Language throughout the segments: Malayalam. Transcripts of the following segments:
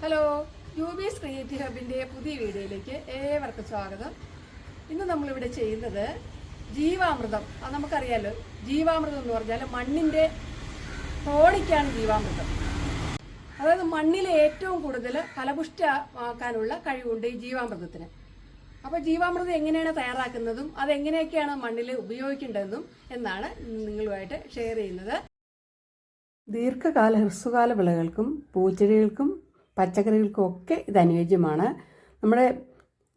ഹലോ, യൂബീസ് ക്രിയേറ്റീവ് ഹബിൻ്റെ പുതിയ വീഡിയോയിലേക്ക് ഏവർക്കും സ്വാഗതം. ഇന്ന് നമ്മളിവിടെ ചെയ്യുന്നത് ജീവാമൃതം. അത് നമുക്കറിയാലോ, ജീവാമൃതം എന്ന് പറഞ്ഞാൽ മണ്ണിൻ്റെ ടോണിക്കാണ് ജീവാമൃതം. അതായത് മണ്ണിലെ ഏറ്റവും കൂടുതൽ ഫലപുഷ്ടമാക്കാനുള്ള കഴിവുണ്ട് ഈ ജീവാമൃതത്തിന്. അപ്പോൾ ജീവാമൃതം എങ്ങനെയാണ് തയ്യാറാക്കുന്നതും അതെങ്ങനെയൊക്കെയാണ് മണ്ണിൽ ഉപയോഗിക്കേണ്ടതെന്നും എന്നാണ് നിങ്ങളുമായിട്ട് ഷെയർ ചെയ്യുന്നത്. ദീർഘകാല ഹ്രസ്വകാല വിളകൾക്കും പൂച്ചെടികൾക്കും പച്ചക്കറികൾക്കും ഒക്കെ ഇത് അനുയോജ്യമാണ്. നമ്മുടെ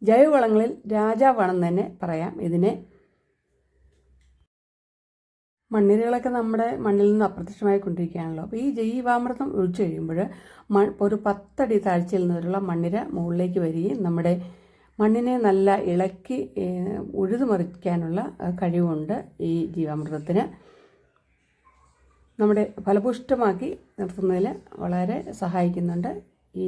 ജൈവവളങ്ങളിൽ രാജാവാണെന്ന് തന്നെ പറയാം ഇതിനെ. മണ്ണിരകളൊക്കെ നമ്മുടെ മണ്ണിൽ നിന്ന് അപ്രത്യക്ഷമായി കൊണ്ടിരിക്കുകയാണല്ലോ. അപ്പോൾ ഈ ജൈവാമൃതം ഒഴിച്ചു കഴിയുമ്പോൾ ഒരു 10 അടി താഴ്ചയിൽ നിന്നുള്ള മണ്ണിര മുകളിലേക്ക് വരികയും നമ്മുടെ മണ്ണിനെ നല്ല ഇളക്കി ഉഴുതുമറിക്കാനുള്ള കഴിവുണ്ട് ഈ ജീവാമൃതത്തിന്. നമ്മുടെ ഫലപുഷ്ടമാക്കി നിർത്തുന്നതിൽ വളരെ സഹായിക്കുന്നുണ്ട് ഈ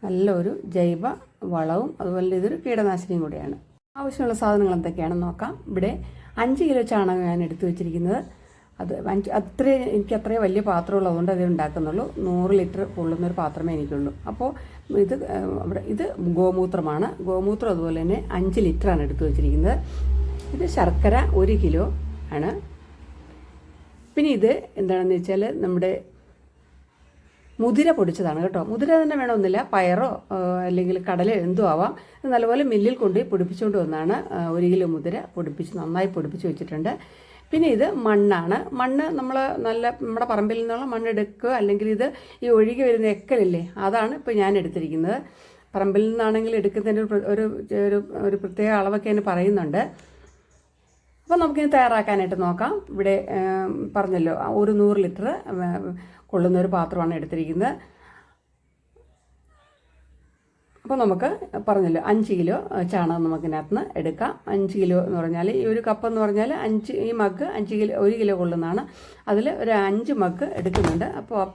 നല്ലൊരു ജൈവ വളവും. അതുപോലെ ഇതൊരു കീടനാശിനിയും കൂടിയാണ്. ആവശ്യമുള്ള സാധനങ്ങൾ എന്തൊക്കെയാണെന്ന് നോക്കാം. ഇവിടെ 5 കിലോ ചാണകം ഞാൻ എടുത്തു വെച്ചിരിക്കുന്നത്. അത് എനിക്ക് അത്രയും വലിയ പാത്രമുള്ളതുകൊണ്ട് അതേ ഉണ്ടാക്കുന്നുള്ളൂ. 100 ലിറ്റർ കൊള്ളുന്നൊരു പാത്രമേ എനിക്കുള്ളൂ. അപ്പോൾ ഇത് ഗോമൂത്രമാണ്. ഗോമൂത്രം അതുപോലെ തന്നെ 5 ലിറ്ററാണ് എടുത്തു വെച്ചിരിക്കുന്നത്. ഇത് ശർക്കര 1 കിലോ ആണ്. പിന്നെ ഇത് എന്താണെന്ന് വെച്ചാൽ നമ്മുടെ മുതിര പൊടിച്ചതാണ് കേട്ടോ. മുതിര തന്നെ വേണമെന്നില്ല, പയറോ അല്ലെങ്കിൽ കടലയോ എന്തോ ആവാം. ഇത് നല്ലപോലെ മില്ലിൽ കൊണ്ടുപോയി പൊടിപ്പിച്ചുകൊണ്ട് വന്നാണ് 1 കിലോ മുതിര നന്നായി പൊടിപ്പിച്ച് വെച്ചിട്ടുണ്ട്. പിന്നെ ഇത് മണ്ണാണ്. മണ്ണ് നമ്മുടെ പറമ്പിൽ നിന്നുള്ള മണ്ണെടുക്കുക, അല്ലെങ്കിൽ ഇത് ഈ ഒഴുകി വരുന്ന എക്കലില്ലേ, അതാണ് ഇപ്പോൾ ഞാൻ എടുത്തിരിക്കുന്നത്. പറമ്പിൽ നിന്നാണെങ്കിൽ എടുക്കുന്നതിൻ്റെ ഒരു പ്രത്യേക അളവൊക്കെ അതിന് പറയുന്നുണ്ട്. അപ്പോൾ നമുക്കിനി തയ്യാറാക്കാനായിട്ട് നോക്കാം. ഇവിടെ പറഞ്ഞല്ലോ 100 ലിറ്റർ കൊള്ളുന്നൊരു പാത്രമാണ് എടുത്തിരിക്കുന്നത്. അപ്പോൾ നമുക്ക് പറഞ്ഞല്ലോ 5 കിലോ ചാണകം നമുക്കിനകത്ത് നിന്ന് എടുക്കാം. 5 കിലോ എന്ന് പറഞ്ഞാൽ ഈ ഒരു കപ്പ് എന്ന് പറഞ്ഞാൽ ഈ മഗ് 1 കിലോ കൊള്ളുന്നതാണ്. അതിൽ ഒരു 5 മഗ് എടുക്കുന്നുണ്ട്. അപ്പോൾ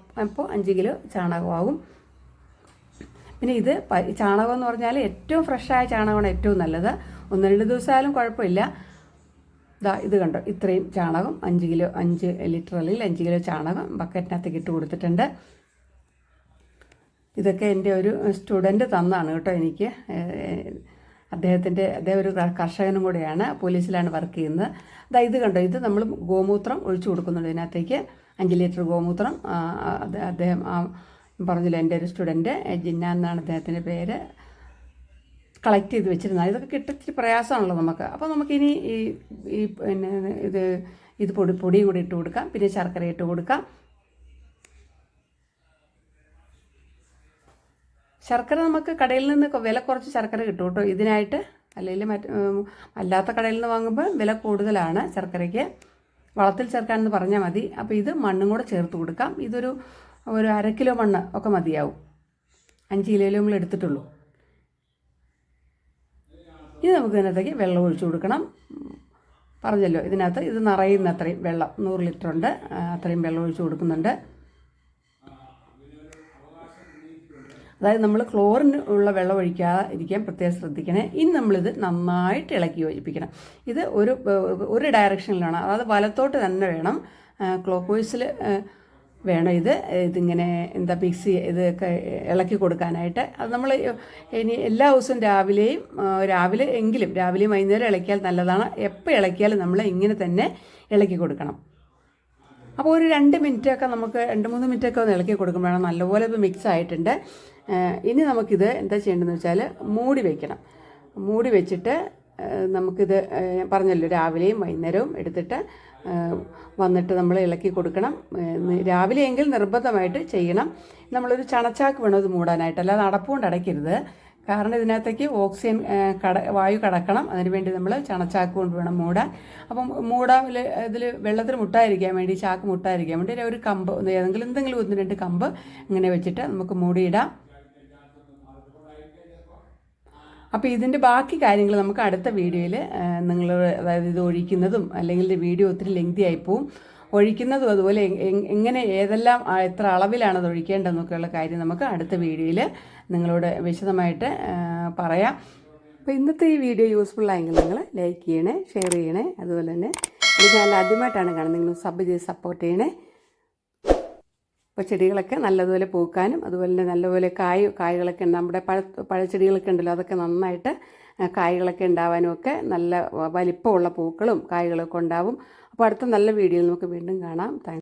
5 കിലോ ചാണകമാകും. പിന്നെ ഇത് ചാണകം എന്ന് പറഞ്ഞാൽ ഏറ്റവും ഫ്രഷായ ചാണകമാണ് ഏറ്റവും നല്ലത്. 1-2 ദിവസമായാലും കുഴപ്പമില്ല. ഇത് കണ്ടോ, ഇത്രയും ചാണകം 5 ലിറ്റർ അല്ലെങ്കിൽ 5 കിലോ ചാണകം ബക്കറ്റിനകത്തേക്ക് ഇട്ട് കൊടുത്തിട്ടുണ്ട്. ഇതൊക്കെ എൻ്റെ ഒരു സ്റ്റുഡൻറ്റ് തന്നാണ് കേട്ടോ എനിക്ക്. അദ്ദേഹം ഒരു കർഷകനും കൂടെയാണ്, പോലീസിലാണ് വർക്ക് ചെയ്യുന്നത്. ഇത് കണ്ടോ, ഇത് നമ്മൾ ഗോമൂത്രം ഒഴിച്ചു കൊടുക്കുന്നുണ്ട് ഇതിനകത്തേക്ക്. 5 ലിറ്റർ ഗോമൂത്രം. അദ്ദേഹം പറഞ്ഞില്ല, എൻ്റെ ഒരു സ്റ്റുഡൻറ്റ് ജിന്ന എന്നാണ് അദ്ദേഹത്തിൻ്റെ പേര്, കളക്ട് ചെയ്ത് വെച്ചിരുന്നത്. ഇതൊക്കെ കിട്ടിച്ചിരി പ്രയാസമാണല്ലോ നമുക്ക്. അപ്പോൾ നമുക്കിനി ഇത് പൊടിയും കൂടി ഇട്ട് കൊടുക്കാം. പിന്നെ ശർക്കര ഇട്ട് കൊടുക്കാം. ശർക്കര നമുക്ക് കടയിൽ നിന്ന് വില കുറച്ച് ശർക്കര കിട്ടും കേട്ടോ ഇതിനായിട്ട്. അല്ലെങ്കിൽ അല്ലാത്ത കടയിൽ നിന്ന് വാങ്ങുമ്പോൾ വില കൂടുതലാണ് ശർക്കരയ്ക്ക്. വളത്തിൽ ചേർക്കാനെന്ന് പറഞ്ഞാൽ മതി. അപ്പോൾ ഇത് മണ്ണും കൂടെ ചേർത്ത് കൊടുക്കാം. ഇതൊരു 1/2 കിലോ മണ്ണ് ഒക്കെ മതിയാവും. 5 കിലോയിലും നമ്മൾ എടുത്തിട്ടുള്ളൂ. ഇനി നമുക്ക് ഇതിനകത്തേക്ക് വെള്ളം ഒഴിച്ചു കൊടുക്കണം. പറഞ്ഞല്ലോ, ഇതിനകത്ത് ഇത് നിറയുന്ന അത്രയും വെള്ളം 100 ലിറ്റർ ഉണ്ട്, അത്രയും വെള്ളം ഒഴിച്ചു കൊടുക്കുന്നുണ്ട്. അതായത് നമ്മൾ ക്ലോറിൻ ഉള്ള വെള്ളം ഒഴിക്കാതെ ഇരിക്കാൻ പ്രത്യേകം ശ്രദ്ധിക്കണേ. ഇനി നമ്മളിത് നന്നായിട്ട് ഇളക്കി യോജിപ്പിക്കണം. ഇത് ഒരു ഡയറക്ഷനിലാണ്, അതായത് വലത്തോട്ട് തന്നെ വേണം, ക്ലോക്ക് വൈസിൽ വേണം ഇതിങ്ങനെ മിക്സ് ഇതൊക്കെ ഇളക്കി കൊടുക്കാനായിട്ട്. അത് നമ്മൾ ഇനി എല്ലാ ദിവസവും രാവിലെയും വൈകുന്നേരം ഇളക്കിയാൽ നല്ലതാണ്. എപ്പോൾ ഇളക്കിയാലും നമ്മൾ ഇങ്ങനെ തന്നെ ഇളക്കി കൊടുക്കണം. അപ്പോൾ ഒരു 2 മിനിറ്റൊക്കെ നമുക്ക് 2-3 മിനിറ്റൊക്കെ ഒന്ന് ഇളക്കി കൊടുക്കുമ്പോഴാണ് നല്ലപോലെ ഇപ്പോൾ മിക്സ് ആയിട്ടുണ്ട്. ഇനി നമുക്കിത് എന്താ ചെയ്യേണ്ടതെന്ന് വെച്ചാൽ മൂടി വയ്ക്കണം. മൂടി വെച്ചിട്ട് നമുക്കിത് പറഞ്ഞല്ലോ, രാവിലെയും വൈകുന്നേരവും എടുത്തിട്ട് വന്നിട്ട് നമ്മൾ ഇളക്കി കൊടുക്കണം. രാവിലെയെങ്കിൽ നിർബന്ധമായിട്ട് ചെയ്യണം. നമ്മളൊരു ചണച്ചാക്ക് വേണം ഇത് മൂടാനായിട്ട്, അല്ലാതെ അടപ്പുകൊണ്ട് അടയ്ക്കരുത്. കാരണം ഇതിനകത്തേക്ക് ഓക്സിജൻ വായു കടക്കണം. അതിനുവേണ്ടി നമ്മൾ ചണച്ചാക്ക് കൊണ്ട് വേണം മൂടാൻ. അപ്പം ഇതിൽ വെള്ളത്തിൽ മുട്ടായിരിക്കാൻ വേണ്ടി, ചാക്ക് മുട്ടായിരിക്കാൻ വേണ്ടി ഒരു കമ്പ് എന്തെങ്കിലും 1-2 കമ്പ് ഇങ്ങനെ വെച്ചിട്ട് നമുക്ക് മൂടിയിടാം. അപ്പോൾ ഇതിൻ്റെ ബാക്കി കാര്യങ്ങൾ നമുക്ക് അടുത്ത വീഡിയോയിൽ അതായത് ഇത് ഒഴിക്കുന്നതും, അല്ലെങ്കിൽ വീഡിയോ ഒത്തിരി ലെങ്തി ആയിപ്പോവും. ഒഴിക്കുന്നതും അതുപോലെ ഏതെല്ലാം എത്ര അളവിലാണ് അത് ഒഴിക്കേണ്ടതെന്നൊക്കെയുള്ള കാര്യം നമുക്ക് അടുത്ത വീഡിയോയിൽ നിങ്ങളോട് വിശദമായിട്ട് പറയാം. അപ്പോൾ ഇന്നത്തെ ഈ വീഡിയോ യൂസ്ഫുള്ളായെങ്കിൽ നിങ്ങൾ ലൈക്ക് ചെയ്യണേ, ഷെയർ ചെയ്യണേ. അതുപോലെ തന്നെ ഇത് ചാനൽ ആദ്യമായിട്ടാണ് കാണുന്നത്, നിങ്ങൾ സബ് ചെയ്ത് സപ്പോർട്ട് ചെയ്യണേ. അപ്പോൾ ചെടികളൊക്കെ നല്ലതുപോലെ പൂക്കാനും അതുപോലെ തന്നെ നല്ലപോലെ കായ്കളൊക്കെ നമ്മുടെ പഴച്ചെടികളൊക്കെ ഉണ്ടല്ലോ അതൊക്കെ നന്നായിട്ട് കായ്കളൊക്കെ ഉണ്ടാവാനും ഒക്കെ നല്ല വലിപ്പമുള്ള പൂക്കളും കായ്കളൊക്കെ ഉണ്ടാവും. അപ്പോൾ അടുത്ത നല്ല വീഡിയോയിൽ നമുക്ക് വീണ്ടും കാണാം. താങ്ക്